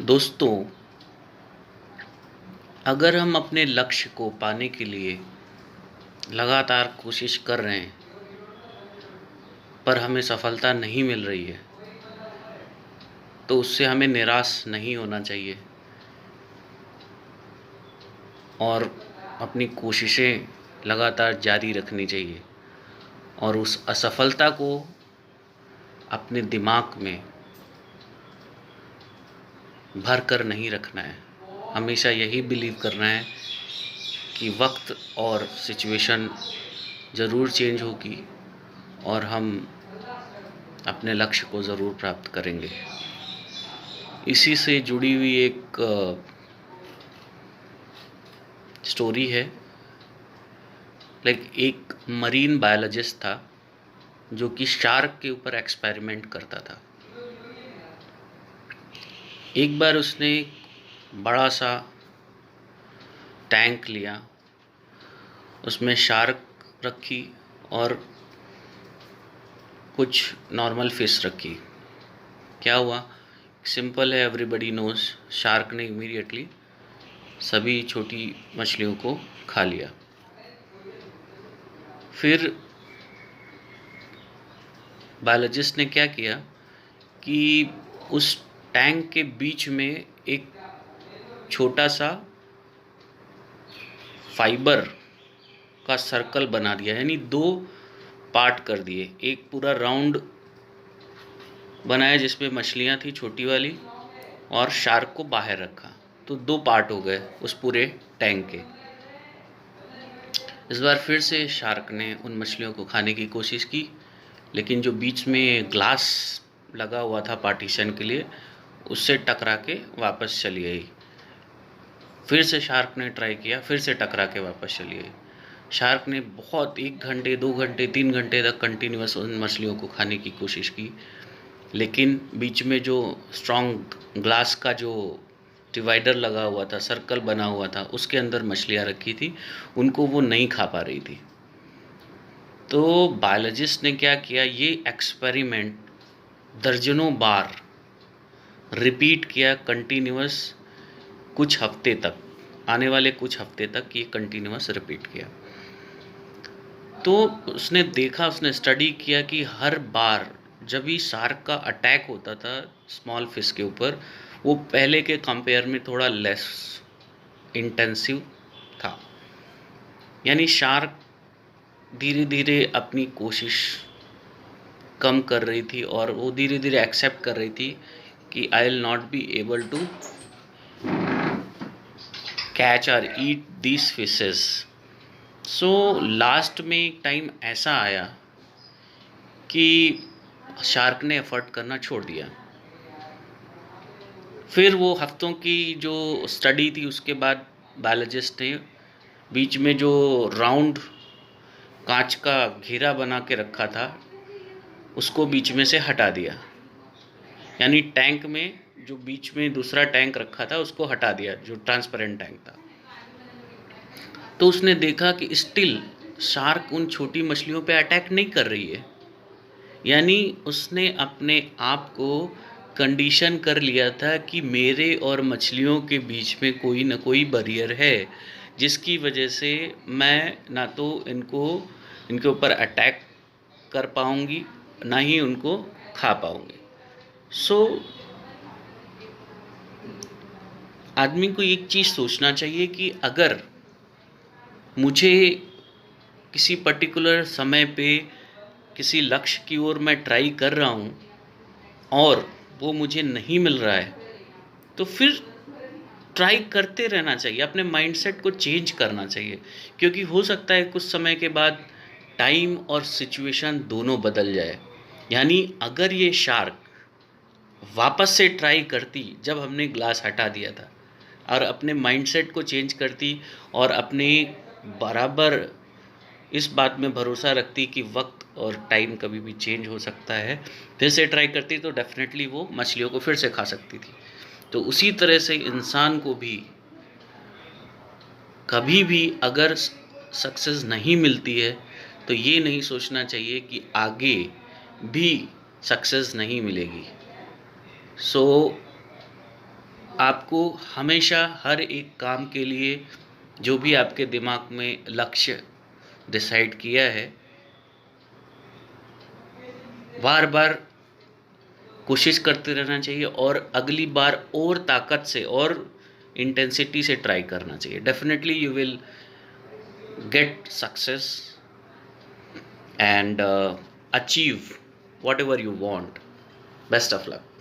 दोस्तों, अगर हम अपने लक्ष्य को पाने के लिए लगातार कोशिश कर रहे हैं पर हमें सफलता नहीं मिल रही है तो उससे हमें निराश नहीं होना चाहिए और अपनी कोशिशें लगातार जारी रखनी चाहिए और उस असफलता को अपने दिमाग में भर कर नहीं रखना है। हमेशा यही बिलीव करना है कि वक्त और सिचुएशन ज़रूर चेंज होगी और हम अपने लक्ष्य को ज़रूर प्राप्त करेंगे। इसी से जुड़ी हुई एक स्टोरी है। एक मरीन बायोलॉजिस्ट था जो कि शार्क के ऊपर एक्सपेरिमेंट करता था। एक बार उसने बड़ा सा टैंक लिया, उसमें शार्क रखी और कुछ नॉर्मल फिश रखी। क्या हुआ? सिंपल है, एवरीबडी नोज। शार्क ने इमीडिएटली सभी छोटी मछलियों को खा लिया। फिर बायोलॉजिस्ट ने क्या किया कि उस टैंक के बीच में एक छोटा सा फाइबर का सर्कल बना दिया, यानी दो पार्ट कर दिए। एक पूरा राउंड बनाया जिसमें मछलियां थी छोटी वाली और शार्क को बाहर रखा, तो दो पार्ट हो गए उस पूरे टैंक के। इस बार फिर से शार्क ने उन मछलियों को खाने की कोशिश की, लेकिन जो बीच में ग्लास लगा हुआ था पार्टीशन के लिए, उससे टकरा के वापस चली गई। फिर से शार्क ने ट्राई किया, फिर से टकरा के वापस चली गई। शार्क ने बहुत 1 घंटे 2 घंटे 3 घंटे तक कंटिन्यूस उन मछलियों को खाने की कोशिश की, लेकिन बीच में जो स्ट्रॉन्ग ग्लास का जो डिवाइडर लगा हुआ था, सर्कल बना हुआ था, उसके अंदर मछलियाँ रखी थी, उनको वो नहीं खा पा रही थी। तो बायोलॉजिस्ट ने क्या किया, ये एक्सपेरिमेंट दर्जनों बार रिपीट किया कंटिन्यूस कुछ हफ्ते तक। आने वाले कुछ हफ्ते तक ये कंटिन्यूस रिपीट किया। तो उसने देखा, उसने स्टडी किया कि हर बार जब भी शार्क का अटैक होता था स्मॉल फिश के ऊपर, वो पहले के कंपेयर में थोड़ा लेस इंटेंसिव था। यानी शार्क धीरे धीरे अपनी कोशिश कम कर रही थी और वो धीरे धीरे एक्सेप्ट कर रही थी कि I will not be able to catch और eat these fishes. So last में एक टाइम ऐसा आया कि शार्क ने एफर्ट करना छोड़ दिया। फिर वो हफ्तों की जो स्टडी थी, उसके बाद बायोलॉजिस्ट ने बीच में जो राउंड कांच का घेरा बना के रखा था, उसको बीच में से हटा दिया। यानी टैंक में जो बीच में दूसरा टैंक रखा था, उसको हटा दिया, जो ट्रांसपेरेंट टैंक था। तो उसने देखा कि स्टिल शार्क उन छोटी मछलियों पे अटैक नहीं कर रही है। यानी उसने अपने आप को कंडीशन कर लिया था कि मेरे और मछलियों के बीच में कोई ना कोई बैरियर है, जिसकी वजह से मैं ना तो इनके ऊपर अटैक कर पाऊंगी, ना ही उनको खा पाऊंगी। सो आदमी को एक चीज़ सोचना चाहिए कि अगर मुझे किसी पर्टिकुलर समय पे किसी लक्ष्य की ओर मैं ट्राई कर रहा हूँ और वो मुझे नहीं मिल रहा है, तो फिर ट्राई करते रहना चाहिए, अपने माइंडसेट को चेंज करना चाहिए। क्योंकि हो सकता है कुछ समय के बाद टाइम और सिचुएशन दोनों बदल जाए। यानी अगर ये शार्क वापस से ट्राई करती जब हमने ग्लास हटा दिया था, और अपने माइंडसेट को चेंज करती और अपने बराबर इस बात में भरोसा रखती कि वक्त और टाइम कभी भी चेंज हो सकता है, फिर से ट्राई करती, तो डेफिनेटली वो मछलियों को फिर से खा सकती थी। तो उसी तरह से इंसान को भी कभी भी अगर सक्सेस नहीं मिलती है तो ये नहीं सोचना चाहिए कि आगे भी सक्सेस नहीं मिलेगी। सो आपको हमेशा हर एक काम के लिए जो भी आपके दिमाग में लक्ष्य डिसाइड किया है, बार बार कोशिश करते रहना चाहिए और अगली बार और ताकत से और इंटेंसिटी से ट्राई करना चाहिए. Definitely you will get success and achieve whatever you want. Best of luck.